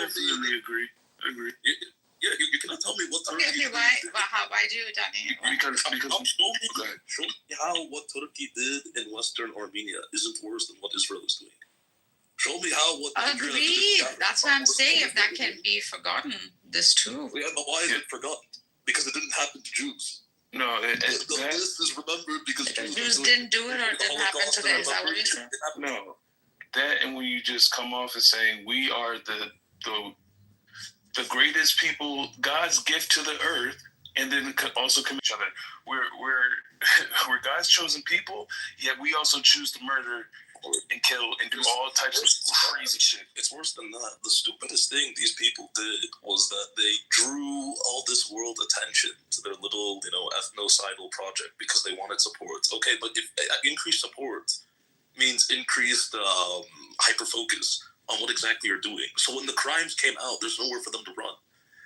definitely agree. You cannot tell me what Turkey. Okay, why do you, Danny? Because show me how what Turkey did in Western Armenia isn't worse than what Israel is doing. Show me how what. Agreed. That's what I'm saying. If that can be forgotten, this too. Yeah, but why is it forgotten? Because it didn't happen to Jews. No, this is remembered because Jews didn't do it, or it didn't happen to them. Is that what you said? No, that, and when you just come off as saying we are the greatest people, God's gift to the earth, and then also commit each other. We're God's chosen people, yet we also choose to murder and kill and do all types of crazy shit. It's worse than that. The stupidest thing these people did was that they drew all this world attention to their little, ethnocidal project because they wanted support. Okay, but if increased support means increased hyper-focus on what exactly you're doing. So when the crimes came out, there's nowhere for them to run.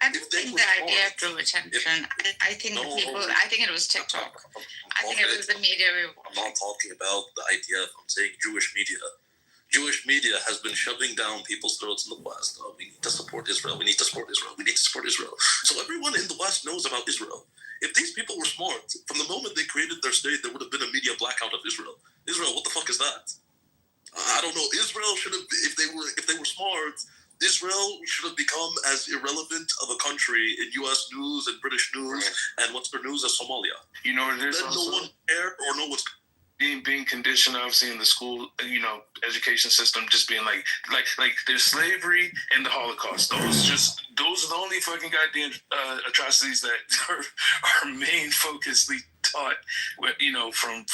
I don't think the idea drew attention. I think I think it was TikTok. I think it was the media. I'm not talking about the idea. I'm saying Jewish media. Jewish media has been shoving down people's throats in the West. We need to support Israel. We need to support Israel. We need to support Israel. So everyone in the West knows about Israel. If these people were smart, from the moment they created their state, there would have been a media blackout of Israel. Israel, what the fuck is that? I don't know. Israel should have, if they were smart, Israel should have become as irrelevant of a country in U.S. news and British news and Western news as Somalia. There's then no one care or know what's being conditioned, obviously, in the school, education system, just being like there's slavery and the Holocaust. Those are the only fucking goddamn atrocities that are main focusly taught. From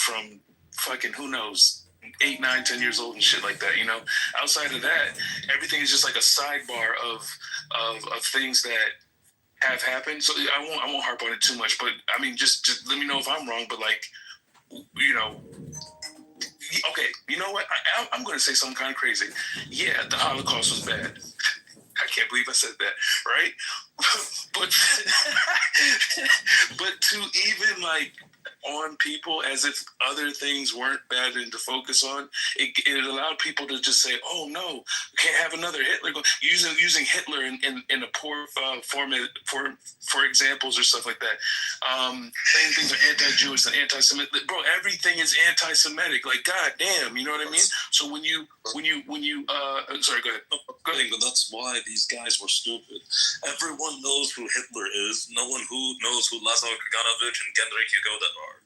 fucking who knows. 8, 9, 10 years old and shit like that, Outside of that, everything is just like a sidebar of things that have happened. So I won't harp on it too much, but I mean, just let me know if I'm wrong. But okay, you know what? I'm going to say something kind of crazy. Yeah, the Holocaust was bad. I can't believe I said that, right? but to even on people as if other things weren't bad and to focus on, it allowed people to just say, oh no, we can't have another Hitler. Using Hitler in a poor format for examples or stuff like that. Saying things are anti-Jewish and anti-Semitic. Bro, everything is anti-Semitic. Like, god damn, you know what I mean? So when you sorry, go ahead. But that's why these guys were stupid. Everyone knows who Hitler is. No one who knows who Lazar Kaganovich and Genrikh Yagoda are.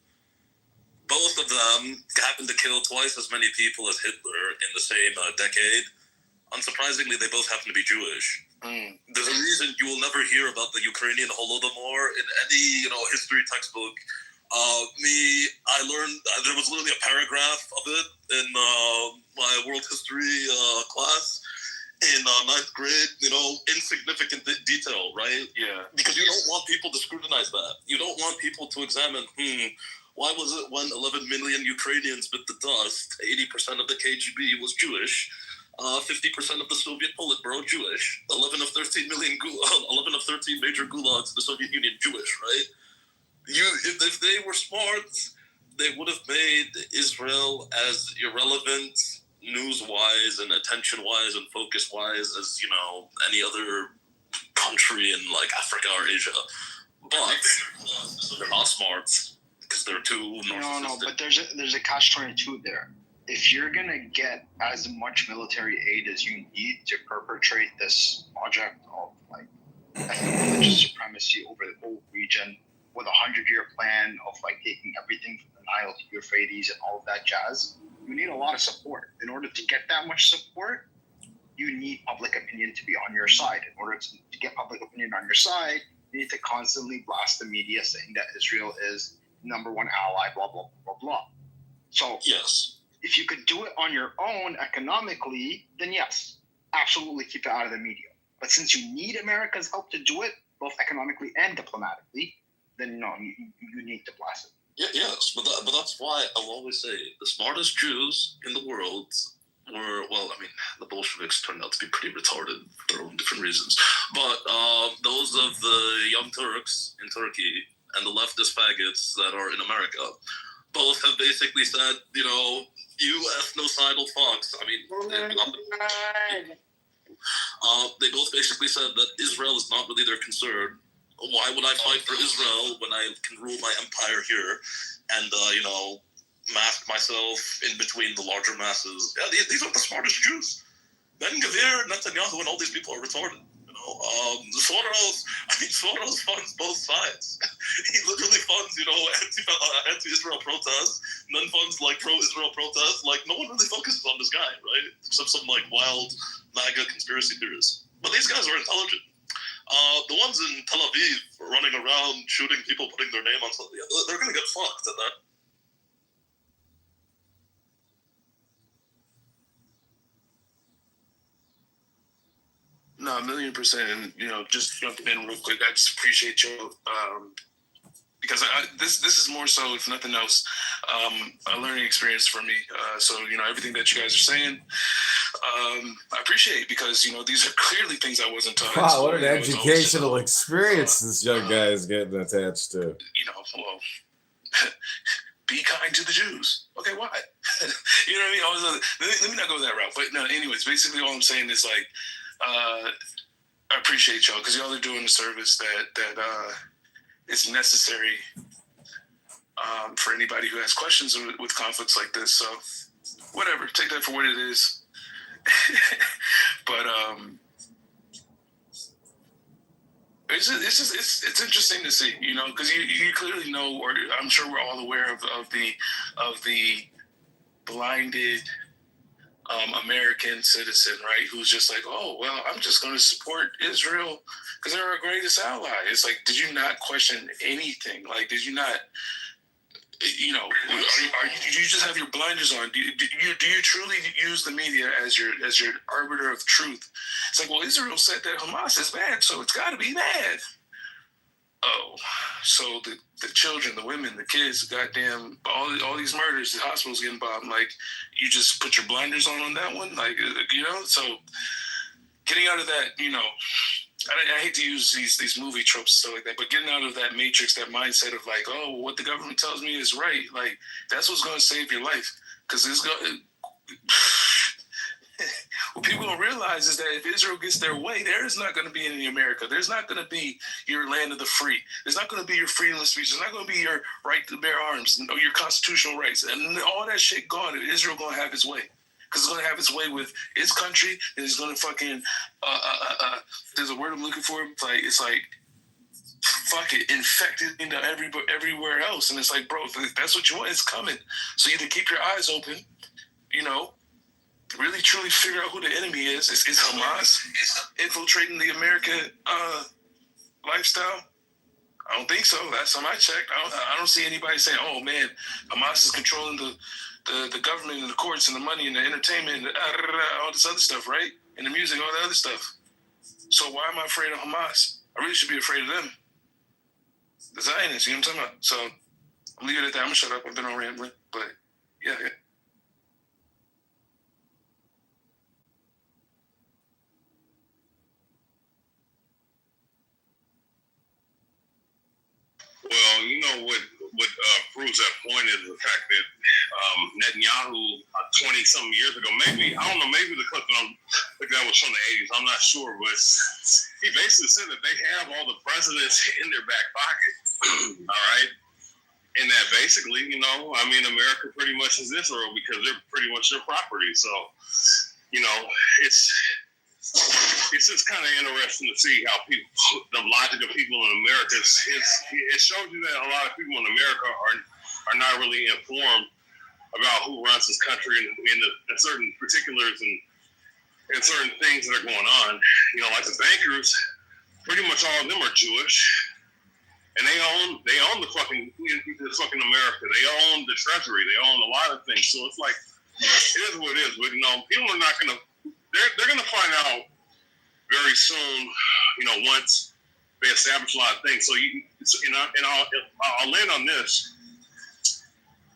Both of them happened to kill twice as many people as Hitler in the same decade. Unsurprisingly, they both happen to be Jewish. There's a reason you will never hear about the Ukrainian Holodomor in any history textbook. I learned there was literally a paragraph of it in my world history class in 9th grade. Insignificant detail, right? Yeah. Because you don't want people to scrutinize that. You don't want people to examine. Why was it when 11 million Ukrainians bit the dust, 80% of the KGB was Jewish? 50% of the Soviet Politburo Jewish. 11 of 13 major gulags in the Soviet Union Jewish, right? If they were smart, they would have made Israel as irrelevant news-wise and attention-wise and focus-wise as any other country in Africa or Asia. But they're not smart because they're too narcissistic. No, but there's a catch-22 there. If you're going to get as much military aid as you need to perpetrate this project of religious supremacy over the whole region with a 100-year plan of taking everything from the Nile to Euphrates and all of that jazz, you need a lot of support. In order to get that much support, you need public opinion to be on your side. In order to get public opinion on your side, you need to constantly blast the media saying that Israel is number one ally, blah, blah, blah, blah. So yes, if you could do it on your own economically, then yes, absolutely keep it out of the media. But since you need America's help to do it, both economically and diplomatically, then no, you need to blast it. Yes, but that's why I'll always say the smartest Jews in the world were, the Bolsheviks turned out to be pretty retarded for their own different reasons. But those of the Young Turks in Turkey and the leftist faggots that are in America both have basically said, you ethnocidal fucks. They both basically said that Israel is not really their concern. Why would I fight for Israel when I can rule my empire here and, mask myself in between the larger masses? Yeah, these are the smartest Jews. Ben Gvir, Netanyahu, and all these people are retarded. Soros funds both sides. He literally funds, anti-Israel protests, and then funds like pro-Israel protests. Like, no one really focuses on this guy, right? Except some like wild MAGA conspiracy theorists. But these guys are intelligent. The ones in Tel Aviv running around shooting people, putting their name on something, they're gonna get fucked at that. No, 1,000,000%. And just jumping in real quick, I just appreciate you because this is more so, if nothing else, a learning experience for me. So everything that you guys are saying, I appreciate, because these are clearly things I wasn't taught. Wow, what an educational experience this young guy is getting attached to. Well, be kind to the Jews. Okay, why? You know what I mean? Let me not go that route. But no, anyways, basically all I'm saying is like, I appreciate y'all, because y'all are doing a service that is necessary for anybody who has questions with conflicts like this. So whatever, take that for what it is. But it's interesting to see, because you clearly know, or I'm sure we're all aware of the blinded American citizen, right? Who's just like, oh, well, I'm just going to support Israel because they're our greatest ally. It's like, did you not question anything? Like, did you not, you just have your blinders on? Do you truly use the media as your arbiter of truth? It's like, well, Israel said that Hamas is bad, so it's got to be bad. Oh, so the children, the women, the kids, goddamn, all these murders, the hospitals getting bombed. Like, you just put your blinders on that one, like, So getting out of that, I hate to use these movie tropes and stuff like that, but getting out of that matrix, that mindset of like, oh, what the government tells me is right. Like, that's what's going to save your life, because it's going. What people don't realize is that if Israel gets their way, there is not going to be any America. There's not going to be your land of the free. There's not going to be your freedom of speech. There's not going to be your right to bear arms, or your constitutional rights. And all that shit gone. Israel going to have its way. Because it's going to have its way with its country. And it's going to fucking, there's a word I'm looking for. It's like, fuck it, infected into everywhere else. And it's like, bro, if that's what you want, it's coming. So either keep your eyes open, really truly figure out who the enemy is. Is Hamas infiltrating the American lifestyle? I don't think so. Last time I checked, I don't see anybody saying, oh man, Hamas is controlling the government and the courts and the money and the entertainment and all this other stuff, right? And the music, all the other stuff. So why am I afraid of Hamas? I really should be afraid of them. The Zionists, you know what I'm talking about? So I'm leaving it at that. I'm going to shut up. I've been on rambling. But yeah. Well, what proves that point is the fact that Netanyahu, 20-some years ago, maybe the clip that was from the 80s, I'm not sure, but he basically said that they have all the presidents in their back pocket, all right? And that basically, America pretty much is Israel because they're pretty much their property. So, it's just kind of interesting to see how the logic of people in America, it shows you that a lot of people in America are not really informed about who runs this country and certain particulars and certain things that are going on. Like the bankers, pretty much all of them are Jewish, and they own the fucking America. They own the treasury. They own a lot of things. So it's like, it is what it is. But people are not gonna. They're going to find out very soon, once they establish a lot of things. So, I'll land on this.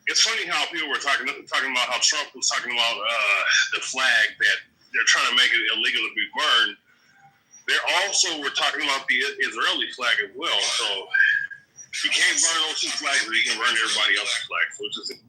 It's funny how people were talking about how Trump was talking about the flag that they're trying to make it illegal to be burned. They also were talking about the Israeli flag as well. So, you can't burn those two flags, but you can burn everybody else's flag. So it's just...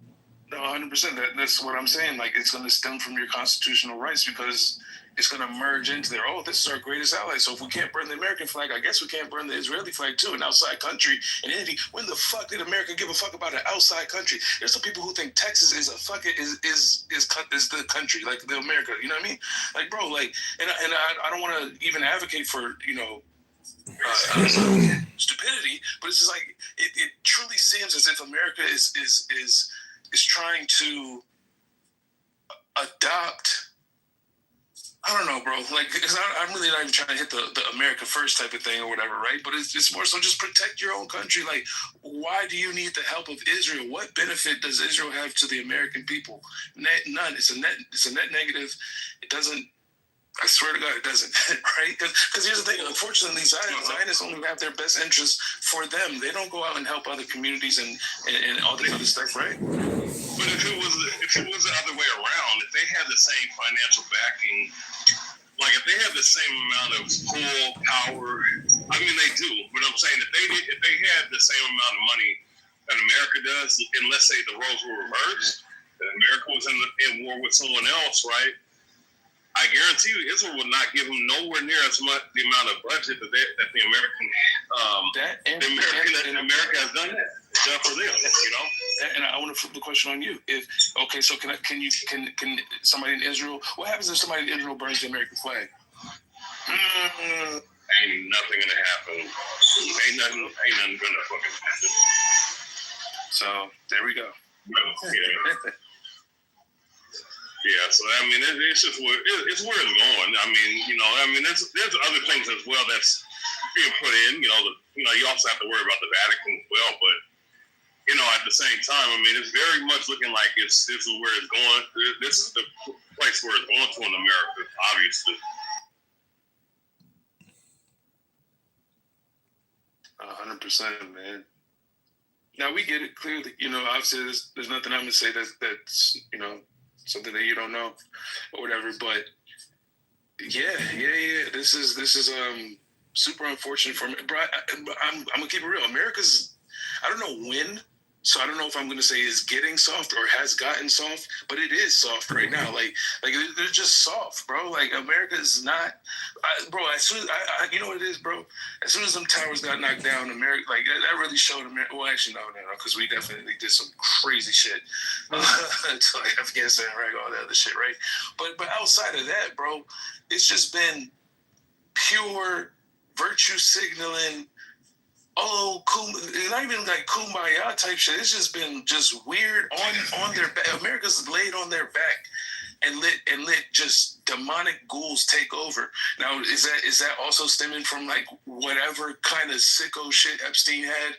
No, 100%. That's what I'm saying. Like, it's going to stem from your constitutional rights, because it's going to merge into there. Oh, this is our greatest ally. So if we can't burn the American flag, I guess we can't burn the Israeli flag too, an outside country. And entity. When the fuck did America give a fuck about an outside country? There's some people who think Texas is a fucking is the country, like the America. You know what I mean? Like, bro, like, and I don't want to even advocate for stupidity, but it's just like it truly seems as if America is trying to adopt. I don't know, bro. Like, because I'm really not even trying to hit the America first type of thing or whatever, right? But it's more so just protect your own country. Like, why do you need the help of Israel? What benefit does Israel have to the American people? None. It's a net negative. It doesn't. I swear to God, it doesn't, right? Because here's the thing. Unfortunately, Zionists only have their best interests for them. They don't go out and help other communities and all this other stuff, right? But if it was the other way around, if they had the same financial backing, like if they had the same amount of pull power, I mean they do. But I'm saying if they had the same amount of money that America does, and let's say the roles were reversed, and America was in war with someone else, right? I guarantee you, Israel would not give them nowhere near as much the amount of budget that the American America has done for them. You know. And I want to flip the question on you. So can somebody in Israel? What happens if somebody in Israel burns the American flag? Ain't nothing gonna happen. Ain't nothing gonna fucking happen. So there we go. Yeah. Yeah, so I mean, it's just where it's going. I mean, there's other things as well that's being put in. You also have to worry about the Vatican as well. But at the same time, I mean, it's very much looking like this is where it's going. This is the place where it's going to in America, obviously. 100%, man. Now we get it clearly. Obviously, there's nothing I'm gonna say that's something that you don't know or whatever, but yeah. This is super unfortunate for me, bro. I'm gonna keep it real. America's, I don't know when, so I don't know if I'm gonna say is getting soft or has gotten soft, but it is soft right now. Like they're just soft, bro. Like America is not, bro. As soon as you know what it is, bro. As soon as them towers got knocked down, America, like that really showed America. Well, actually, no, because we definitely did some crazy shit to like Afghanistan, Iraq, all that other shit, right? But outside of that, bro, it's just been pure virtue signaling. Not even like kumbaya type shit. It's just been just weird on their back. America's laid on their back and let just demonic ghouls take over. Now, is that also stemming from like whatever kind of sicko shit Epstein had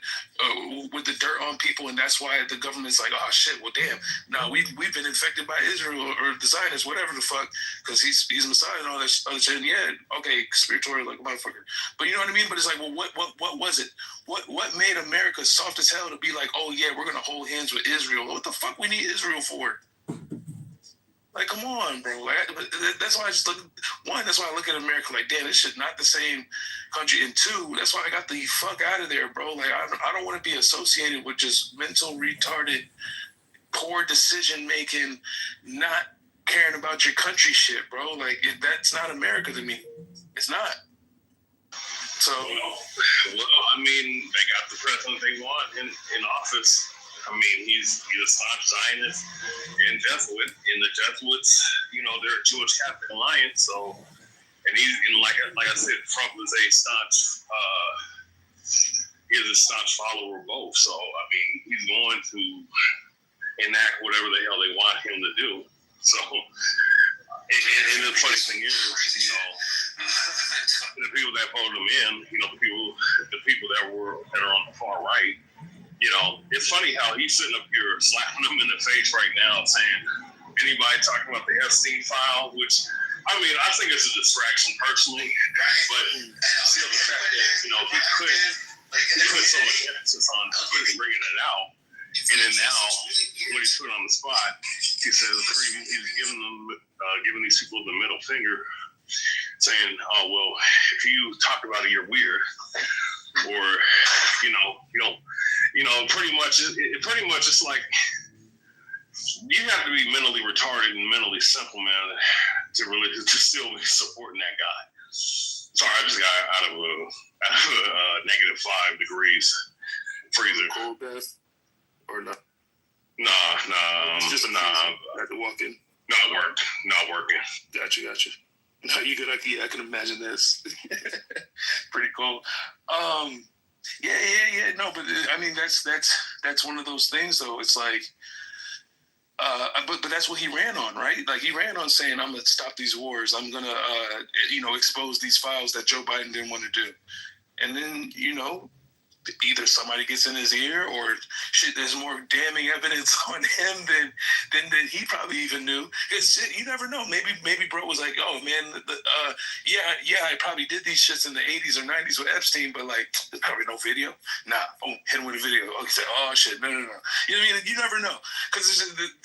with the dirt on people, and that's why the government's like, oh shit, well damn, no, we've been infected by Israel or the Zionists, whatever the fuck, because he's Messiah and all that other shit. And yeah, okay, conspiratorial like a motherfucker, but you know what I mean. But it's like, well, what was it? What made America soft as hell to be like, oh yeah, we're gonna hold hands with Israel? What the fuck we need Israel for? Like, come on, bro. That's why that's why I look at America like, damn, this shit not the same country. And two, that's why I got the fuck out of there, bro. Like, I don't want to be associated with just mental retarded, poor decision making, not caring about your country shit, bro. Like, that's not America to me. It's not. So, well, I mean, they got the president they want in office. I mean, he's a staunch Zionist and Jesuit. And the Jesuits, they're a Jewish Catholic alliance. So, and like I said, Trump is a staunch follower of both. So, I mean, he's going to enact whatever the hell they want him to do. So, and the funny thing is, the people that voted him in, the people that are on the far right. It's funny how he's sitting up here slapping them in the face right now, saying anybody talking about the Epstein file, which I mean, I think it's a distraction personally, but still the fact that he put so much emphasis on bringing it out, and then now when he's put on the spot, he says he's giving these people the middle finger, saying, "Oh well, if you talk about it, you're weird," or pretty much it's like you have to be mentally retarded and mentally simple, man, to really to still be supporting that guy. Sorry, I just got out of a -5 degrees freezer. Cold bath or not? Nah. It's just nah. Had to walk in. Not working. Gotcha. No, you could. Yeah, I can imagine this. Pretty cool. Yeah. No, but I mean, that's one of those things, though. It's like, but that's what he ran on, right? Like, he ran on saying, "I'm gonna stop these wars. I'm gonna, expose these files that Joe Biden didn't want to do." And then, either somebody gets in his ear, or shit, there's more damning evidence on him than he probably even knew. Because you never know. Maybe bro was like, "Oh man, yeah, I probably did these shits in the 80s or 90s with Epstein, but like, there's probably no video." Nah, boom, hit him with a video. Okay, say, "Oh shit, no." You know what I mean? You never know. Because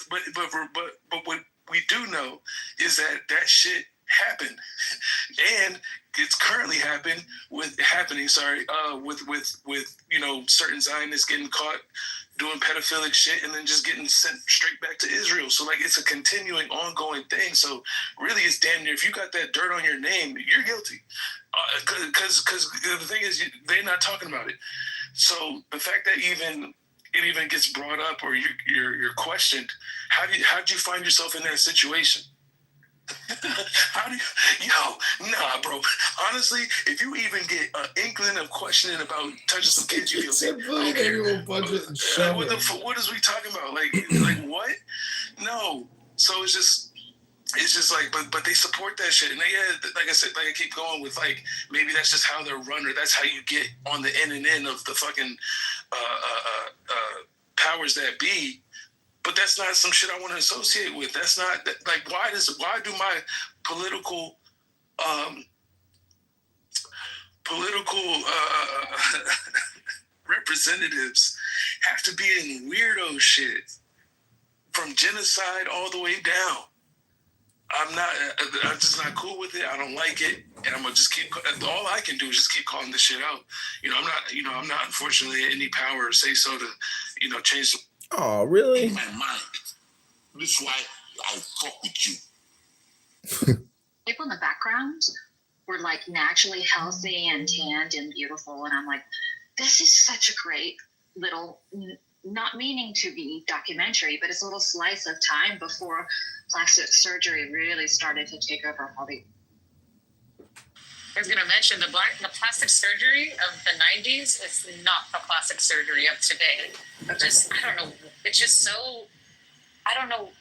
but what we do know is that shit happened, and it's currently happening with certain Zionists getting caught doing pedophilic shit and then just getting sent straight back to Israel. So like, it's a continuing, ongoing thing. So really, it's damn near, if you got that dirt on your name, you're guilty. Because the thing is, they're not talking about it. So the fact that it even gets brought up, or you're questioned, how'd you find yourself in that situation? Nah, bro. Honestly, if you even get an inkling of questioning about touching some kids, you feel what is we talking about? Like what? No. So it's just like, but they support that shit, and like I said, like I keep going with, like, maybe that's just how they're run, or that's how you get on the end of the fucking powers that be. But that's not some shit I want to associate with. That's not like, why do my political representatives have to be in weirdo shit from genocide all the way down? I'm just not cool with it. I don't like it, and I'm gonna just keep. All I can do is just keep calling this shit out. I'm not unfortunately in any power or say so to, change the. Oh, really? In my mind. This is why I fuck with you. People in the background were like naturally healthy and tanned and beautiful. And I'm like, this is such a great little, not meaning to be documentary, but it's a little slice of time before plastic surgery really started to take over Hollywood. I was going to mention the plastic surgery of the 90s is not the plastic surgery of today. I don't know. It's just so, I don't know